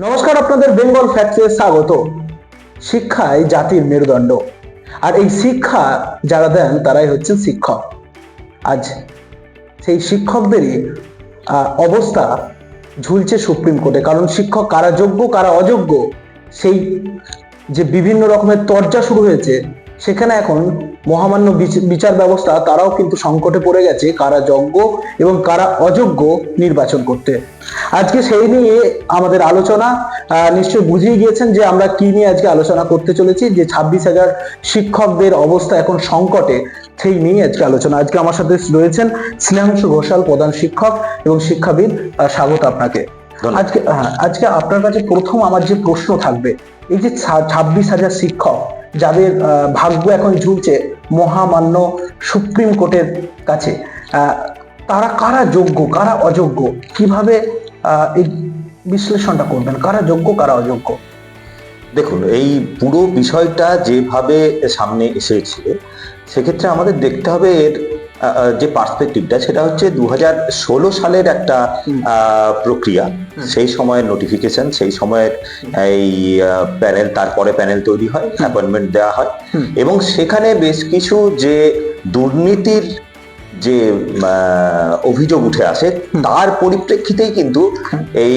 নমস্কার, আপনাদের বেঙ্গল ফ্যাক্টসে স্বাগত। শিক্ষাই জাতির মেরুদণ্ড, আর এই শিক্ষা যারা দেন তারাই হচ্ছেন শিক্ষক। আজ সেই শিক্ষকদেরই অবস্থা ঝুলছে সুপ্রিম কোর্টে। কারণ শিক্ষক কারা যোগ্য কারা অযোগ্য, সেই যে বিভিন্ন রকমের তরজা শুরু হয়েছে, সেখানে এখন মহামান্য বিচার ব্যবস্থা তারাও কিন্তু সংকটে পড়ে গেছে কারা যোগ্য এবং কারা অযোগ্য নির্বাচন করতে। আজকে সেই নিয়ে আমাদের আলোচনা। নিশ্চয়ই বুঝিয়ে গিয়েছেন যে আমরা কি নিয়ে আজকে আলোচনা করতে চলেছি, যে 26,000 শিক্ষকদের অবস্থা এখন সংকটে, সেই নিয়ে আজকে আলোচনা। আজকে আমার সাথে রয়েছেন স্নেহাংশু ঘোষাল, প্রধান শিক্ষক এবং শিক্ষাবিদ। স্বাগত আপনাকে। আজকে আপনার কাছে প্রথম আমার যে প্রশ্ন থাকবে, এই যে 26,000 শিক্ষক যাদের ভাগ্য এখন ঝুলছে মহামান্য সুপ্রিম কোর্টের কাছে, তারা কারা যোগ্য কারা অযোগ্য, কিভাবে এই বিশ্লেষণটা করবেন, কারা যোগ্য কারা অযোগ্য? দেখুন, এই পুরো বিষয়টা যেভাবে সামনে এসেছে, সেক্ষেত্রে আমাদের দেখতে হবে এর যে পার্সপেক্টিভটা, সেটা হচ্ছে 2016 সালের একটা প্রক্রিয়া। সেই সময়ের নোটিফিকেশন, সেই সময়ের এই প্যানেল, তারপরে প্যানেল তৈরি হয়, অ্যাপয়েন্টমেন্ট দেওয়া হয়, এবং সেখানে বেশ কিছু যে দুর্নীতির যে অভিযোগ উঠে আসে, তার পরিপ্রেক্ষিতেই কিন্তু এই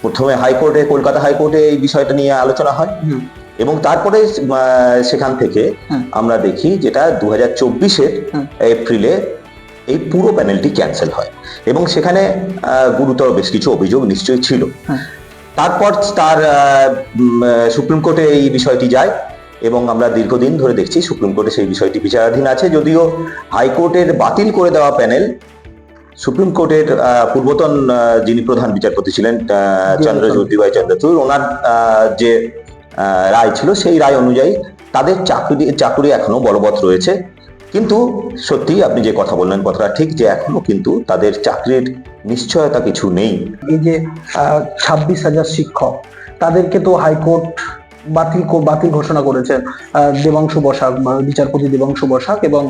প্রথমে হাইকোর্টে, কলকাতা হাইকোর্টে এই বিষয়টা নিয়ে আলোচনা হয়, এবং তারপরে সেখান থেকে আমরা দেখি যেটা 2024-এর এপ্রিলে এই পুরো প্যানেলটি ক্যান্সেল হয়, এবং সেখানে গুরুতর বেশ কিছু অভিযোগ নিশ্চয়ই ছিল। তারপর তার সুপ্রিম কোর্টে এই বিষয়টি যায়, এবং আমরা দীর্ঘদিন ধরে দেখছি সুপ্রিম কোর্টে সেই বিষয়টি বিচারাধীন আছে। যদিও হাইকোর্টের বাতিল করে দেওয়া প্যানেল সুপ্রিম কোর্টের পূর্বতন যিনি প্রধান বিচারপতি ছিলেন চন্দ্রজ্যোতি চন্দ্রচূড়, ওনার যে রায় ছিল, সেই রায় অনুযায়ী তাদের চাকরি এখনো বলবৎ রয়েছে। কিন্তু সত্যি আপনি যে কথা বললেন, কথাটা ঠিক, যে এখনো কিন্তু তাদের চাকরির নিশ্চয়তা কিছু নেই। এই যে 26,000 শিক্ষক, তাদেরকে তো হাইকোর্ট বাতিল ঘোষণা করেছেন দেবাংশু বসাক, বিচারপতি দেবাংশু বসাক, এবং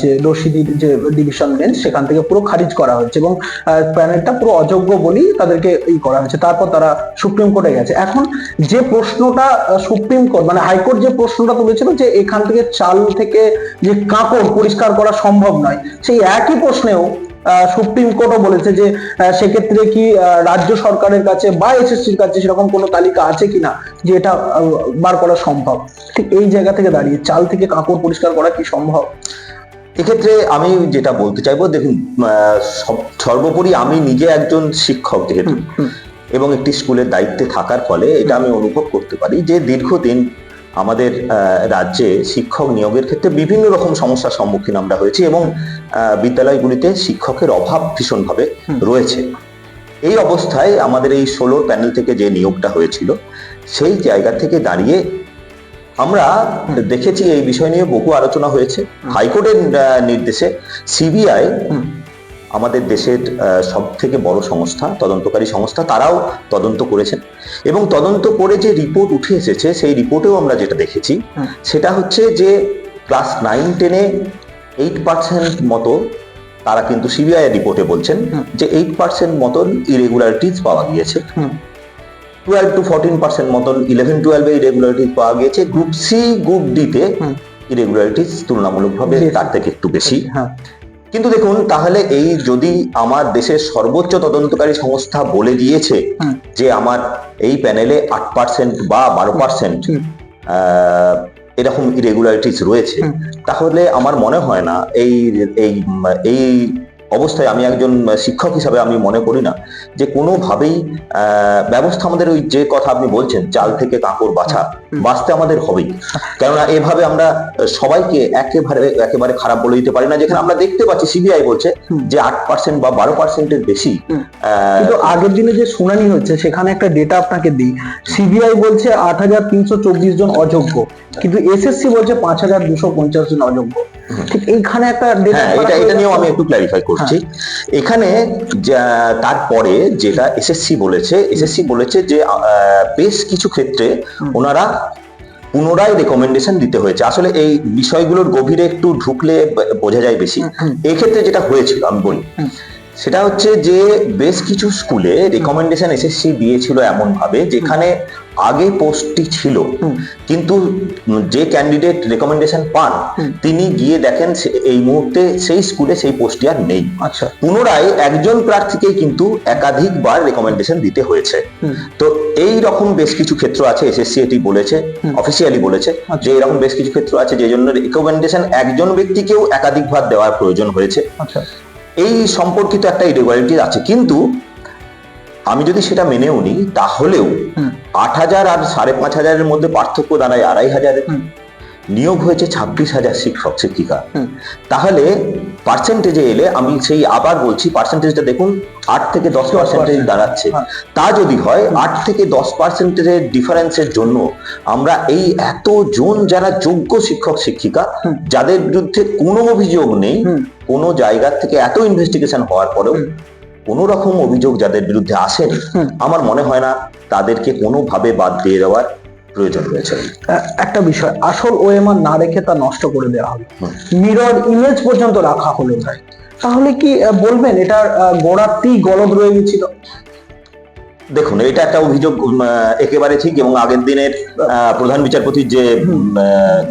যে রশিদির যে ডিভিশন বেঞ্চ, সেখান থেকে পুরো খারিজ করা হয়েছে, এবং প্যানেলটা পুরো অযোগ্য বলেই তাদেরকে করা হয়েছে। তারপর তারা সুপ্রিম কোর্টে গেছে। এখন যে প্রশ্নটা সুপ্রিম কোর্ট মানে হাইকোর্ট যে প্রশ্নটা তুলেছিল, যে এখান থেকে চাল থেকে যে কাপড় পরিষ্কার করা সম্ভব নয়, সেই একই প্রশ্নেও সুপ্রিম কোর্টও বলেছে যে সেক্ষেত্রে কি রাজ্য সরকারের কাছে বা এসএসসির কাছে সেরকম কোনো তালিকা আছে কিনা যে এটা বার করা সম্ভব। ঠিক এই জায়গা থেকে দাঁড়িয়ে চাল থেকে কাপড় পরিষ্কার করা কি সম্ভব? এক্ষেত্রে আমি যেটা বলতে চাইবো, দেখুন, সর্বোপরি আমি নিজে একজন শিক্ষক যেহেতু, এবং একটি স্কুলের দায়িত্বে থাকার ফলে এটা আমি অনুভব করতে পারি যে দীর্ঘদিন আমাদের রাজ্যে শিক্ষক নিয়োগের ক্ষেত্রে বিভিন্ন রকম সমস্যার সম্মুখীন আমরা হয়েছি, এবং বিদ্যালয়গুলিতে শিক্ষকের অভাব ভীষণভাবে রয়েছে। এই অবস্থায় আমাদের এই 16 প্যানেল থেকে যে নিয়োগটা হয়েছিল, সেই জায়গা থেকে দাঁড়িয়ে আমরা দেখেছি এই বিষয় নিয়ে বহু আলোচনা হয়েছে। হাইকোর্টের নির্দেশে সিবিআই, আমাদের দেশের সব থেকে বড় সংস্থা, তদন্তকারী সংস্থা, তারাও তদন্ত করেছেন, এবং তদন্ত করে যে রিপোর্ট উঠে এসেছে, সেই রিপোর্টেও আমরা যেটা দেখেছি সেটা হচ্ছে যে ক্লাস 9-10-এ 8% মতো, তারা কিন্তু সিবিআই এর রিপোর্টে বলছেন যে 8% মতন ইরেগুলারিটিস পাওয়া গিয়েছে, 12 to 14% মতন 11-12-এ ইরেগুলারিটিস পাওয়া গিয়েছে, গ্রুপ সি গ্রুপ ডিতে ইরেগুলারিটিস তুলনামূলকভাবে তার থেকে একটু বেশি। কিন্তু দেখুন, তাহলে এই যদি আমার দেশের সর্বোচ্চ তদন্তকারী সংস্থা বলে দিয়েছে যে আমার এই প্যানেলে 8% বা 12% এরকম ইরেগুলারিটিস রয়েছে, তাহলে আমার মনে হয় না এই অবস্থায়, আমি একজন শিক্ষক হিসাবে আমি মনে করি না যে কোনোভাবেই ব্যবস্থা আমাদের, ওই যে কথা আপনি বলছেন, চাল থেকে কাপড় বাঁচতে আমাদের হবেই। কেননা এভাবে আমরা সবাইকে একেবারে খারাপ বলে দিতে পারি না, যেখানে আমরা দেখতে পাচ্ছি সিবিআই বলছে যে 8% বা 12%-এর বেশি। কিন্তু আগের দিনে যে শুনানি হচ্ছে, সেখানে একটা ডেটা আপনাকে দিই, সিবিআই বলছে 8,324 জন অযোগ্য, কিন্তু এসএসসি বলছে 5,250 জন অযোগ্য। ঠিক এইখানে একটা ডেটা, এটা নিয়েও আমি একটু ক্ল্যারিফাই করছি। এখানে তারপরে যেটা এসএসসি বলেছে যে বেশ কিছু ক্ষেত্রে ওনারা পুনরায় রেকমেন্ডেশন দিতে হয়েছে। আসলে এই বিষয়গুলোর গভীরে একটু ঢুকলে বোঝা যায় বেশি। এই ক্ষেত্রে যেটা হয়েছিল আমি বলি, সেটা হচ্ছে যে বেশ কিছু স্কুলে রেকমেন্ডেশন এসএসসি দিয়েছিল এমন ভাবে যেখানে আগে পোস্টটি ছিল, কিন্তু যে ক্যান্ডিডেট রেকমেন্ডেশন পান তিনি গিয়ে দেখেন এই মুহূর্তে সেই স্কুলে সেই পোস্টটি আর নেই। আচ্ছা, পুনরায় একজন প্রার্থীকেই কিন্তু একাধিকবার রেকমেন্ডেশন দিতে হয়েছে। তো এই রকম বেশ কিছু ক্ষেত্র আছে, এসএসসি এটি বলেছে, অফিসিয়ালি বলেছে যে এরকম বেশ কিছু ক্ষেত্র আছে যে জন্য রেকমেন্ডেশন একজন ব্যক্তিকেও একাধিকবার দেওয়ার প্রয়োজন হয়েছে। আচ্ছা, এই সম্পর্কিত একটা ইরেগুলারিটি আছে, কিন্তু আমি যদি সেটা মেনেও নিই তাহলেও 8,000 আর 5,500-এর মধ্যে পার্থক্য দাঁড়ায় 2,500-এর। নিয়োগ হয়েছে 26,000 শিক্ষক শিক্ষিকা। তাহলে পার্সেন্টেজে এলে আমি সেই আবার বলছি, পার্সেন্টেজটা দেখুন 8 থেকে 10% দাঁড়াচ্ছে। তা যদি হয় 8 থেকে 10%-এর ডিফারেন্সের জন্য আমরা এই এতজন যারা যোগ্য শিক্ষক শিক্ষিকা যাদের বিরুদ্ধে কোনো অভিযোগ নেই, কোনো জায়গা থেকে এত ইনভেস্টিগেশন হওয়ার পরেও কোনো রকম অভিযোগ যাদের বিরুদ্ধে আসেনি, আমার মনে হয় না তাদেরকে কোনোভাবে বাদ দিয়ে দেওয়ার প্রয়োজন রয়েছে। একটা বিষয়, আসল ওএমআর না রেখে তা নষ্ট করে দেওয়া হলো, মিরর ইমেজ পর্যন্ত রাখা হলো তাই, তাহলে কি বলবেন এটার গোড়াতেই গলদ রয়ে গেছিল? দেখুন, এটা একটা অভিযোগ একেবারে ঠিক, এবং আগের দিনের প্রধান বিচারপতির যে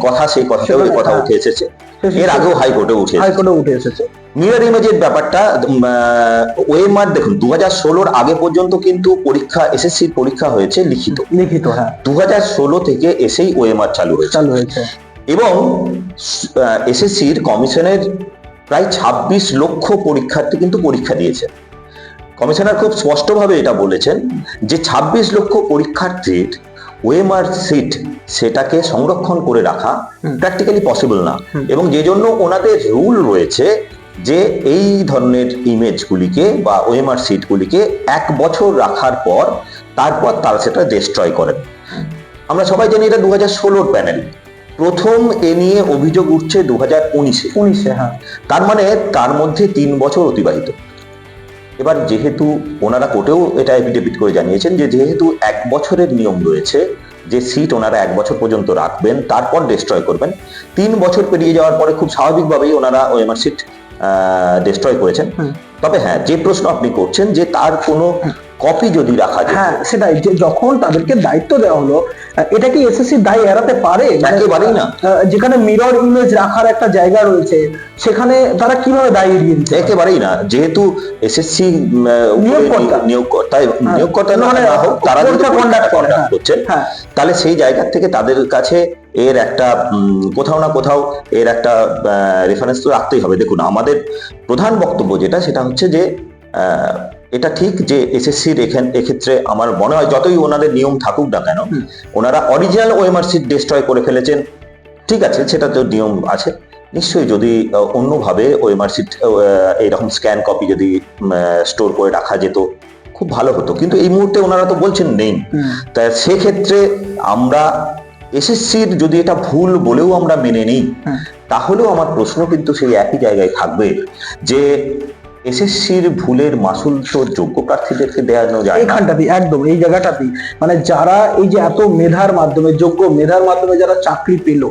কথা, সেই কথাটাও এই কথা উঠে এসেছে, এর আগেও হাইকোর্টে উঠে এসেছে। মিরর ইমেজের ব্যাপারটা ওএমআর দেখুন 2016-র আগে পর্যন্ত কিন্তু পরীক্ষা, এসএসসির পরীক্ষা হয়েছে লিখিত, হ্যাঁ 2016 থেকে এসেই ওএমআর চালু হয়েছে এবং এসএসসির কমিশনের প্রায় 26 লক্ষ পরীক্ষার্থী কিন্তু পরীক্ষা দিয়েছে। কমিশনার খুব স্পষ্টভাবে এটা বলেছেন যে 26 লক্ষ পরীক্ষার্থীর ওএমআর সিট সেটাকে সংরক্ষণ করে রাখা প্র্যাকটিক্যালি পসিবল না, এবং যে জন্য ওনাদের রুল রয়েছে যে এই ধরনের ইমেজগুলিকে বা ওএমআর সিটগুলিকে 1 বছর রাখার পর তারপর তারা সেটা ডিস্ট্রয় করেন। আমরা সবাই জানি এটা 2016-র প্যানেল, প্রথম এ নিয়ে অভিযোগ উঠছে 2019-এ, হ্যাঁ, তার মানে তার মধ্যে 3 বছর অতিবাহিত। এবার যেহেতু ওনারা কোর্টেও এটা এফিডেভিট করে জানিয়েছেন যে যেহেতু 1 বছরের নিয়ম রয়েছে যে সিট ওনারা 1 বছর পর্যন্ত রাখবেন তারপর ডিস্ট্রয় করবেন, 3 বছর পেরিয়ে যাওয়ার পরে খুব স্বাভাবিকভাবেই ওনারা ওএমআর সিট ডিস্ট্রয় করেছেন। তবে হ্যাঁ, যে প্রশ্ন আপনি করছেন যে তার কোনো কপি যদি রাখা যায়, হ্যাঁ সেটাই, যে যখন তাদেরকে দায়িত্ব দেওয়া হলো, এটা কি এসএসসি দায় এড়াতে পারে? একেবারেই না। যেখানে মিরর ইমেজ রাখার একটা জায়গা রয়েছে সেখানে তারা কিভাবে দায় এড়িয়ে দিতে? একেবারেই না। যেহেতু এসএসসি নিয়োগকর্তা না হোক, তারা যদি কন্ডাক্ট করছেন, তাহলে সেই জায়গা থেকে তাদের কাছে এর একটা কোথাও না কোথাও এর একটা রেফারেন্স তো রাখতেই হবে। দেখুন, আমাদের প্রধান বক্তব্য যেটা, সেটা হচ্ছে যে এটা ঠিক যে এসএসসির এক্ষেত্রে আমার মনে হয় যতই ওনাদের নিয়ম থাকুক না কেন, ওনারা অরিজিনাল ওএমআর সিট ডিস্ট্রয় করে ফেলেছেন, ঠিক আছে, সেটা তো নিয়ম আছে। নিশ্চয়ই যদি অন্যভাবে ওএমআর সিট এইরকম স্ক্যান কপি যদি স্টোর করে রাখা যেত খুব ভালো হতো, কিন্তু এই মুহূর্তে ওনারা তো বলছেন নেই। তাই সেক্ষেত্রে আমরা এসএসসির যদি এটা ভুল বলেও আমরা মেনে নিই, তাহলেও আমার প্রশ্ন কিন্তু সেই একই জায়গায় থাকবে যে এসএসসির ভুলের মাসুল তো যোগ্য প্রার্থীদেরকে দেওয়ানো যায়। এইখানটাতেই একদম এই জায়গাটাতেই, মানে যারা এই যে এত মেধার মাধ্যমে, যোগ্য মেধার মাধ্যমে যারা চাকরি পেল,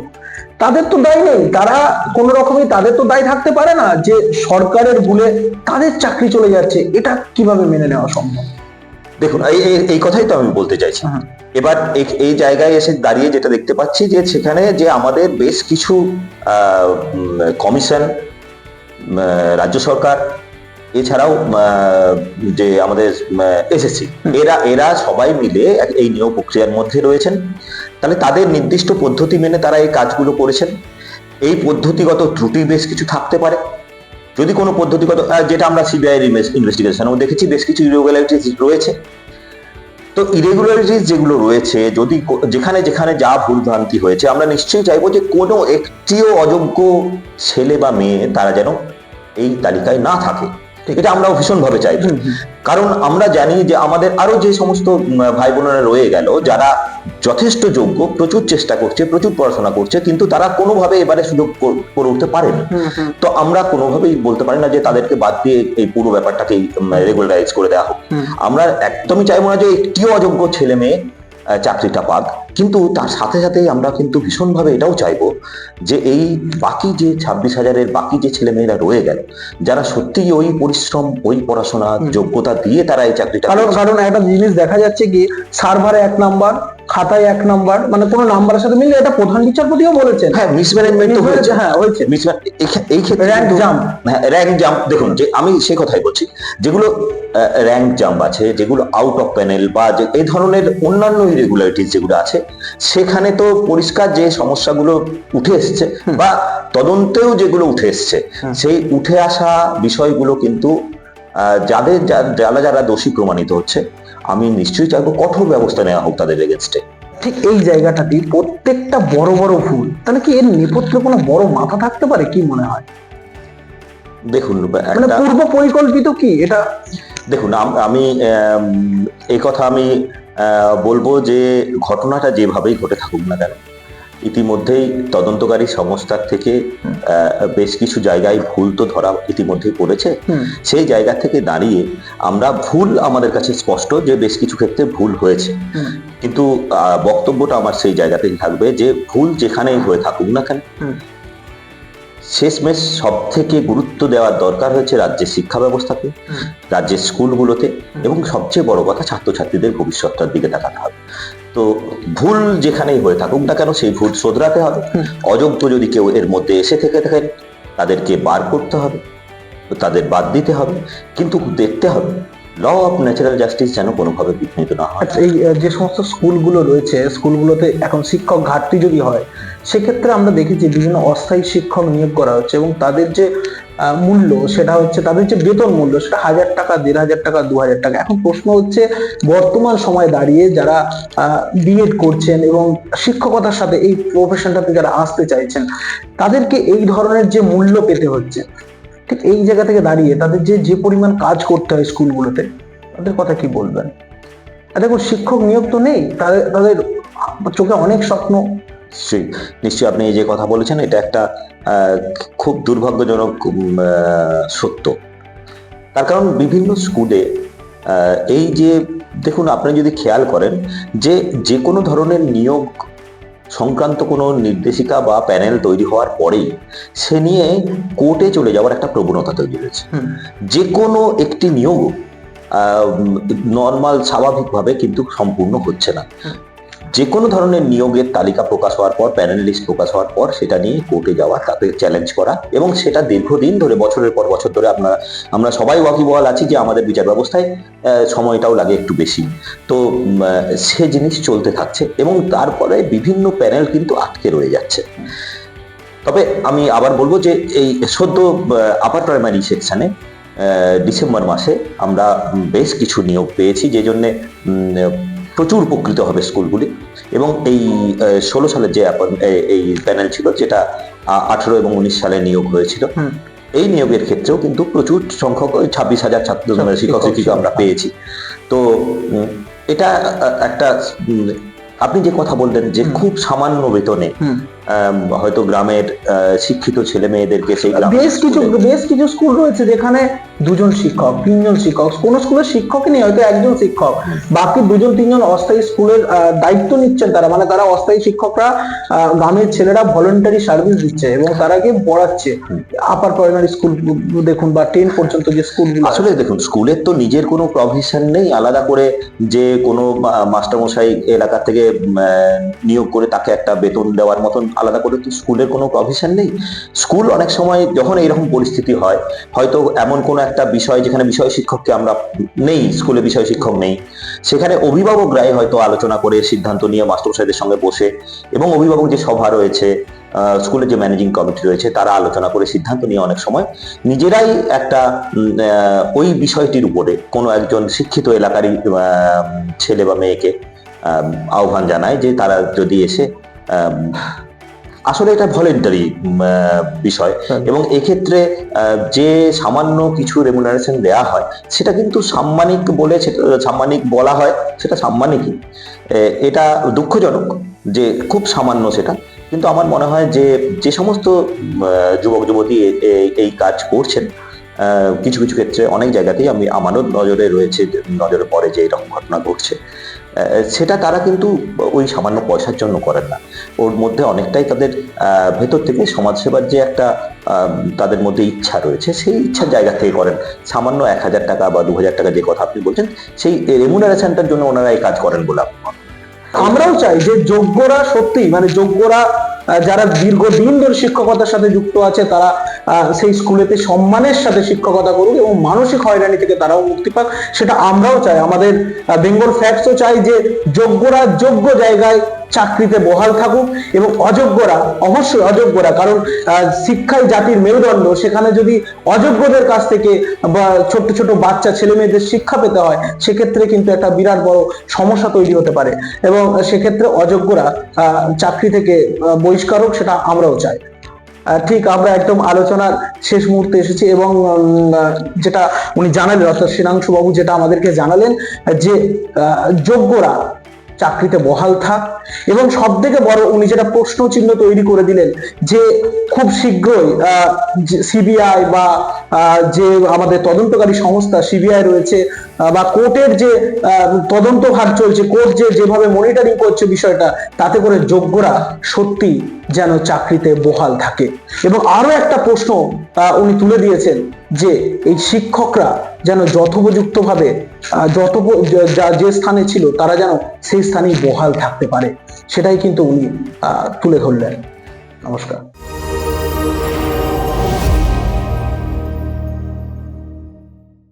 তাদের তো দায় নেই, তারা কোন রকমই তাদের তো দায় থাকতে পারে না যে সরকারের ভুলে তাদের চাকরি চলে যাচ্ছে। এটা কিভাবে মেনে নেওয়া সম্ভব? দেখুন, এই কথাই তো আমি বলতে চাইছি। এবার এই জায়গায় এসে দাঁড়িয়ে যেটা দেখতে পাচ্ছি যে সেখানে যে আমাদের বেশ কিছু কমিশন, রাজ্য সরকার, এছাড়াও যে আমাদের এসএসসি, এরা সবাই মিলে এই নিয়োগ প্রক্রিয়ার মধ্যে রয়েছেন। তাহলে তাদের নির্দিষ্ট পদ্ধতি মেনে তারা এই কাজগুলো করেছেন। এই পদ্ধতিগত ত্রুটি বেশ কিছু থাকতে পারে, যদি কোনো পদ্ধতিগত, যেটা আমরা সিবিআই ইনভেস্টিগেশনেও দেখেছি বেশ কিছু ইরেগুলারিটিস রয়েছে। তো ইরেগুলারিটিস যেগুলো রয়েছে, যদি যেখানে যেখানে যা ভুলভ্রান্তি হয়েছে, আমরা নিশ্চয়ই চাইবো যে কোনো একটিও অযোগ্য ছেলে বা মেয়ে তারা যেন এই তালিকায় না থাকে। এটা আমরাও ভীষণভাবে চাইব, কারণ আমরা জানি যে আমাদের আরো যে সমস্ত ভাই বোনেরা রয়ে গেল যারা যথেষ্ট যোগ্য, প্রচুর চেষ্টা করছে, প্রচুর পড়াশোনা করছে, কিন্তু তারা কোনোভাবে এবারে সুযোগ করে উঠতে পারেনি। তো আমরা কোনোভাবেই বলতে পারি না যে তাদেরকে বাদ দিয়ে এই পুরো ব্যাপারটাকে রেগুলারাইজ করে দেওয়া হোক। আমরা একদমই চাইবো না যে একটিও অযোগ্য ছেলে মেয়ে চাকরিটা পাক, কিন্তু তার সাথে সাথেই আমরা কিন্তু ভীষণভাবে এটাও চাইবো যে এই বাকি যে 26,000-এর বাকি যে ছেলেমেয়েরা রয়ে গেল, যারা সত্যিই ওই পরিশ্রম, ওই পড়াশোনা, যোগ্যতা দিয়ে তারা এই চাকরিটা পেয়েছে। কারণ একটা জিনিস দেখা যাচ্ছে কি, সার্ভারে 1 নাম্বার, খাতায় 1 নাম্বার, মানে কোনো নাম্বারের সাথে মিললে, এটা প্রধান বিচারপতিও বলেছেন। হ্যাঁ, মিসম্যানেজমেন্ট তো হয়েছে। হ্যাঁ, হয়েছে। এই ক্ষেত্রে র্যাঙ্ক জাম্প। হ্যাঁ, র্যাঙ্ক জাম্প, দেখুন যে আমি সেই কথাই বলছি, যেগুলো র্যাঙ্ক জাম্প আছে, যেগুলো আউট অফ প্যানেল বা এই ধরনের অন্যান্য ইরেগুলারিটিস যেগুলো আছে, সেখানে তো পরিষ্কার যে সমস্যাগুলো উঠে এসছে বা তদন্তেও যেগুলো উঠে এসছে, সেই উঠে আসা বিষয়গুলো কিন্তু যারা দোষী প্রমাণিত হচ্ছে, আমি নিশ্চয়ই চাইবো কঠোর ব্যবস্থা নেওয়া হোক তাদের এগেনস্টে। ঠিক এই জায়গাটাতে প্রত্যেকটা বড় বড় ভুল, তাহলে কি এর নেপথ্যে কোনো বড় মাথা থাকতে পারে, কি মনে হয়? দেখুন, মানে পূর্ব পরিকল্পিত কি এটা? দেখুন, আমি এই কথা আমি বলবো যে ঘটনাটা যেভাবেই ঘটে থাকুক না কেন, ইতিমধ্যেই তদন্তকারী সংস্থার থেকে বেশ কিছু জায়গায় ভুল তো ধরা ইতিমধ্যেই পড়েছে। সেই জায়গা থেকে দাঁড়িয়ে আমরা ভুল, আমাদের কাছে স্পষ্ট যে বেশ কিছু ক্ষেত্রে ভুল হয়েছে, কিন্তু বক্তব্যটা আমার সেই জায়গাতেই থাকবে যে ভুল যেখানেই হয়ে থাকুক না কেন, শেষমেশ সব থেকে গুরুত্ব দেওয়ার দরকার হয়েছে রাজ্যের শিক্ষা ব্যবস্থাকে, রাজ্যের স্কুলগুলোতে, এবং সবচেয়ে বড় কথা ছাত্রছাত্রীদের ভবিষ্যৎটার দিকে তাকাতে হবে। তো ভুল যেখানেই হয়ে থাকুক না কেন, সেই ভুল শোধরাতে হবে। অযোগ্য যদি কেউ এর মধ্যে এসে থেকে থাকেন, তাদেরকে বার করতে হবে, তাদের বাদ দিতে হবে, কিন্তু দেখতে হবে ল অফ ন্যাচারাল জাস্টিস যেন কোনোভাবে বিঘ্নিত না হয়। আচ্ছা, এই যে সমস্ত স্কুলগুলো রয়েছে, স্কুলগুলোতে এখন শিক্ষক ঘাটতি যদি হয়, সেক্ষেত্রে আমরা দেখেছি বিভিন্ন অস্থায়ী শিক্ষক নিয়োগ করা হচ্ছে, এবং তাদের যে মূল্য, সেটা হচ্ছে তাদের যে বেতন মূল্য, সেটা 1,000 টাকা, 1,500 টাকা, 2,000 টাকা। এখন প্রশ্ন হচ্ছে, বর্তমান সময়ে দাঁড়িয়ে যারা বিএড করছেন এবং শিক্ষকতার সাথে এই প্রফেশনটাতে যারা আসতে চাইছেন, তাদেরকে এই ধরনের যে মূল্য পেতে হচ্ছে, ঠিক এই জায়গা থেকে দাঁড়িয়ে তাদের যে পরিমাণ কাজ করতে হয় স্কুলগুলোতে, তাদের কথা কি বলবেন? দেখুন, শিক্ষক নিয়োগ তো নেই, তাদের চোখে অনেক স্বপ্ন। নিশ্চয়ই আপনি এই যে কথা বলেছেন, এটা একটা খুব দুর্ভাগ্যজনক সত্য। তার কারণ বিভিন্ন স্কুলে এই যে, দেখুন, আপনি যদি খেয়াল করেন যে কোনো ধরনের নিয়োগ সংক্রান্ত কোনো নির্দেশিকা বা প্যানেল তৈরি হওয়ার পরেই সে নিয়ে কোর্টে চলে যাওয়ার একটা প্রবণতা তৈরি হয়েছে। যে কোনো একটি নিয়োগ নর্মাল, স্বাভাবিকভাবে কিন্তু সম্পূর্ণ হচ্ছে না। যে কোনো ধরনের নিয়োগের তালিকা প্রকাশ হওয়ার পর, প্যানেল লিস্ট প্রকাশ হওয়ার পর, সেটা নিয়ে কোর্টে যাওয়া, তাকে চ্যালেঞ্জ করা, এবং সেটা দীর্ঘদিন ধরে, বছরের পর বছর ধরে, আমরা সবাই ওয়াকিবহাল আছি যে আমাদের বিচার ব্যবস্থায় সময়টাও লাগে একটু বেশি। তো সে জিনিস চলতে থাকছে, এবং তারপরে বিভিন্ন প্যানেল কিন্তু আটকে রয়ে যাচ্ছে। তবে আমি আবার বলবো যে এই সদ্য আপার প্রাইমারি সেকশনে ডিসেম্বর মাসে আমরা বেশ কিছু নিয়োগ পেয়েছি, যে জন্যে প্রচুর উপকৃত হবে স্কুলগুলি। এবং এই 16 সালের যে এই প্যানেল ছিল, যেটা 18 এবং 19 সালে নিয়োগ হয়েছিল, এই নিয়োগের ক্ষেত্রেও কিন্তু প্রচুর সংখ্যক 26,000 ছাত্র শিক্ষক শিক্ষিকা আমরা পেয়েছি। তো এটা একটা, আপনি যে কথা বললেন যে খুব সামান্য বেতনে হয়তো গ্রামের শিক্ষিত ছেলে মেয়েদেরকে, সেই বেশ কিছু স্কুল রয়েছে যেখানে 2জন শিক্ষক, 3জন শিক্ষক, কোন স্কুলের শিক্ষকই নেই, হয়তো 1জন শিক্ষক, বাকি 2জন 3জন অস্থায়ী স্কুলের দায়িত্ব নিচ্ছেন। তারা অস্থায়ী শিক্ষকরা গ্রামের ছেলেরা ভলেন্টারি সার্ভিস দিচ্ছে এবং তারা গিয়ে পড়াচ্ছে আপার প্রাইমারি স্কুল দেখুন, বা 10 পর্যন্ত যে স্কুলগুলো। আসলে দেখুন, স্কুলের তো নিজের কোনো প্রভিশন নেই আলাদা করে, যে কোনো মাস্টারমশাই এলাকা থেকে নিয়োগ করে তাকে একটা বেতন দেওয়ার মতন আলাদা করে তো স্কুলের কোনো প্রভিশন নেই। স্কুল অনেক সময় যখন এইরকম পরিস্থিতি হয়, হয়তো এমন কোনো একটা বিষয় যেখানে বিষয় শিক্ষককে আমরা নেই, স্কুলে বিষয় শিক্ষক নেই, সেখানে অভিভাবকরাই হয়তো আলোচনা করে সিদ্ধান্ত নিয়ে মাস্টারমশাইদের সঙ্গে বসে, এবং অভিভাবক যে সভা রয়েছে, স্কুলের যে ম্যানেজিং কমিটি রয়েছে, তারা আলোচনা করে সিদ্ধান্ত নিয়ে অনেক সময় নিজেরাই একটা ওই বিষয়টির উপরে কোনো একজন শিক্ষিত এলাকারই ছেলে বা মেয়েকে আহ্বান জানায় যে তারা যদি এসে, আসলে এটা ভলেন্টারি বিষয়, এবং এক্ষেত্রে যে সামান্য কিছু রেমুনারেশন দেয়া হয়, সেটা কিন্তু সাম্মানিক বলে, সাম্মানিক বলা হয়, সেটা সাম্মানিকই। এটা দুঃখজনক যে খুব সামান্য সেটা, কিন্তু আমার মনে হয় যে সমস্ত যুবক যুবতী এই কাজ করছেন, কিছু কিছু ক্ষেত্রে অনেক জায়গাতেই আমারও নজরে পড়ে যে এরকম ঘটনা ঘটছে, সেটা তারা কিন্তু ওই সামান্য পয়সার জন্য করেন না। ওর মধ্যে অনেকটাই তাদের ভেতর থেকে সমাজসেবার যে একটা তাদের মধ্যে ইচ্ছা রয়েছে, সেই ইচ্ছার জায়গা থেকে করেন। সামান্য 1,000 টাকা বা 2,000 টাকা যে কথা আপনি বলছেন, সেই রেমুনারেশনটার জন্য ওনারা এই কাজ করেন বলে আমি মনে করি। আমরাও চাই যে যোগ্যরা, সত্যি মানে যোগ্যরা যারা দীর্ঘদিন ধরে শিক্ষকতার সাথে যুক্ত আছে, তারা সেই স্কুলেতে সম্মানের সাথে শিক্ষকতা করুক এবং মানসিক হয়রানি থেকে তারাও মুক্তি পাক, সেটা আমরাও চাই। আমাদের বেঙ্গল ফ্যাক্টসও চাই যে যোগ্যরা যোগ্য জায়গায় চাকরিতে বহাল থাকুক এবং অযোগ্যরা, অবশ্যই অযোগ্যরা, কারণ শিক্ষাই জাতির মেরুদণ্ড, সেখানে যদি অযোগ্যদের কাছ থেকে বা ছোট্ট ছোট বাচ্চা ছেলে মেয়েদের শিক্ষা পেতে হয়, সেক্ষেত্রে কিন্তু একটা বিরাট বড় সমস্যা তৈরি হতে পারে এবং সেক্ষেত্রে অযোগ্যরা চাকরি থেকে বহিষ্কার হোক, সেটা আমরাও চাই। ঠিক আমরা একদম আলোচনার শেষ মুহূর্তে এসেছি এবং যেটা উনি জানালেন, অর্থাৎ শ্রীনাংশু বাবু যেটা আমাদেরকে জানালেন, যে যোগ্যরা চাকরিতে বহাল থাক, এবং সব থেকে বড় উনি যেটা প্রশ্ন চিহ্ন তৈরি করে দিলেন যে খুব শীঘ্রই সিবিআই বা যে আমাদের তদন্তকারী সংস্থা সিবিআই রয়েছে বা কোর্টের যে তদন্তভার চলছে, কোর্ট যেভাবে মনিটরিং করছে বিষয়টা, তাতে করে যোগ্যরা সত্যি যেন চাকরিতে বহাল থাকে। এবং আরো একটা প্রশ্ন উনি তুলে দিয়েছেন যে এই শিক্ষকরা যেন যথোপযুক্তভাবে যে স্থানে ছিল তারা যেন সেই স্থানেই বহাল থাকতে পারে, সেটাই কিন্তু উনি তুলে ধরলেন। নমস্কার।